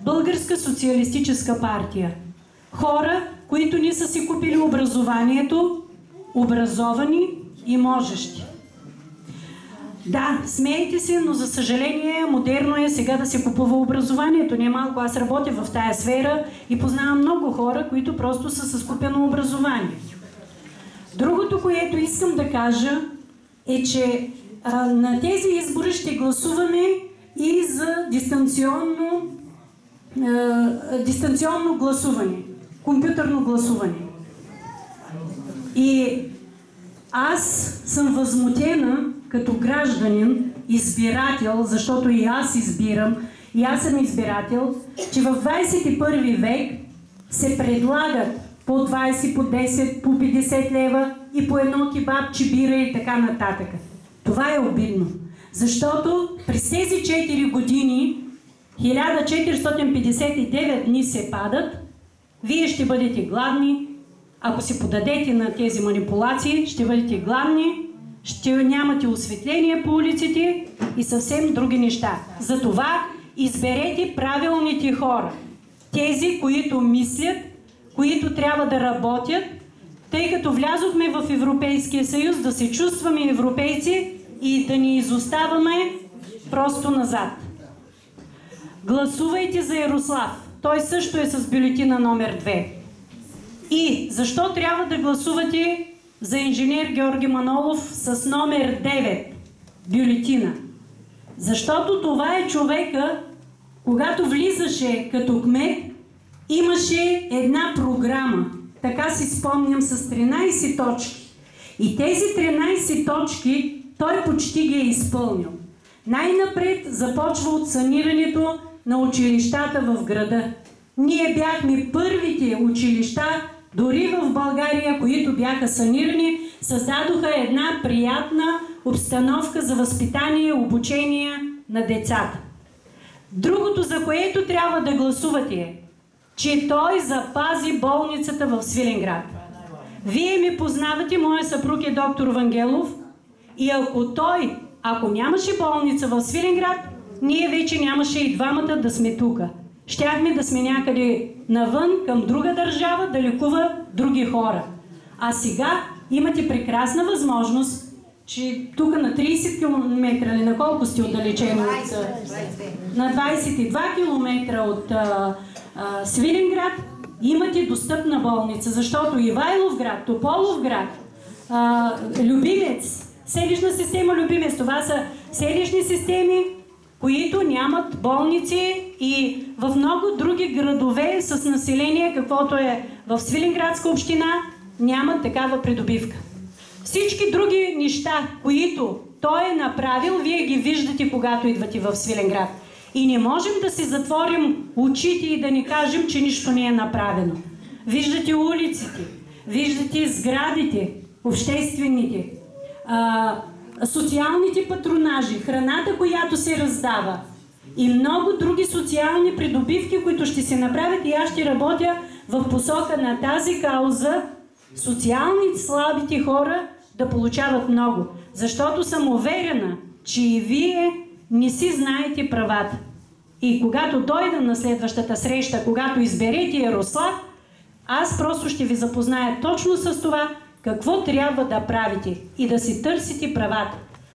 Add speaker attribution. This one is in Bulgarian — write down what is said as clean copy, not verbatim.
Speaker 1: Българска социалистическа партия. Хора, които не са си купили образованието, образовани и можещи. Да, смейте се, но за съжаление модерно е сега да се купува образованието. Не малко, аз работя в тая сфера и познавам много хора, които просто са с купено образование. Другото, което искам да кажа е, че на тези избори ще гласуваме и за дистанционно гласуване, компютърно гласуване. И аз съм възмутена като гражданин, избирател, защото и аз избирам, и аз съм избирател, че в 21 век се предлагат по 20, по 10, по 50 лева и по едно кебабче, бира и така нататък. Това е обидно, защото през тези 4 години 1459 дни се падат, вие ще бъдете гладни, ако се подадете на тези манипулации, ще бъдете гладни, ще нямате осветление по улиците и съвсем други неща. Затова изберете правилните хора. Тези, които мислят, които трябва да работят, тъй като влязохме в Европейския съюз, да се чувстваме европейци и да ни изоставаме просто назад. Гласувайте за Ярослав. Той също е с бюлетина номер 2. И защо трябва да гласувате за инженер Георги Манолов с номер 9 бюлетина? Защото това е човека, когато влизаше като кмет, имаше една програма. Така си спомням, с 13 точки. И тези 13 точки той почти ги е изпълнил. Най-напред започва от санирането на училищата в града. Ние бяхме първите училища, дори в България, които бяха санирани, създадоха една приятна обстановка за възпитание и обучение на децата. Другото, за което трябва да гласувате е, че той запази болницата в Свиленград. Вие ми познавате, моя съпруг е доктор Вангелов, и ако нямаше болница в Свиленград, ние вече нямаше и двамата да сме тука. Щяхме да сме някъде навън, към друга държава, да лекува други хора. А сега имате прекрасна възможност, че тук на 30 км, или на колко сте отдалечени от... На 22 км от Свиленград имате достъпна болница, защото Ивайловград, Тополовград, Любимец, селищна система Любимец, това са селищни системи, които нямат болници, и в много други градове с население, каквото е в Свиленградска община, нямат такава придобивка. Всички други неща, които той е направил, вие ги виждате, когато идвате в Свиленград. И не можем да си затворим очите и да ни кажем, че нищо не е направено. Виждате улиците, виждате сградите, обществените, социалните патронажи, храната, която се раздава и много други социални придобивки, които ще се направят, и аз ще работя в посока на тази кауза, социални слабите хора да получават много. Защото съм уверена, че и вие не си знаете правата. И когато дойда на следващата среща, когато изберете Ярослав, аз просто ще ви запозная точно с това, какво трябва да правите и да си търсите правата.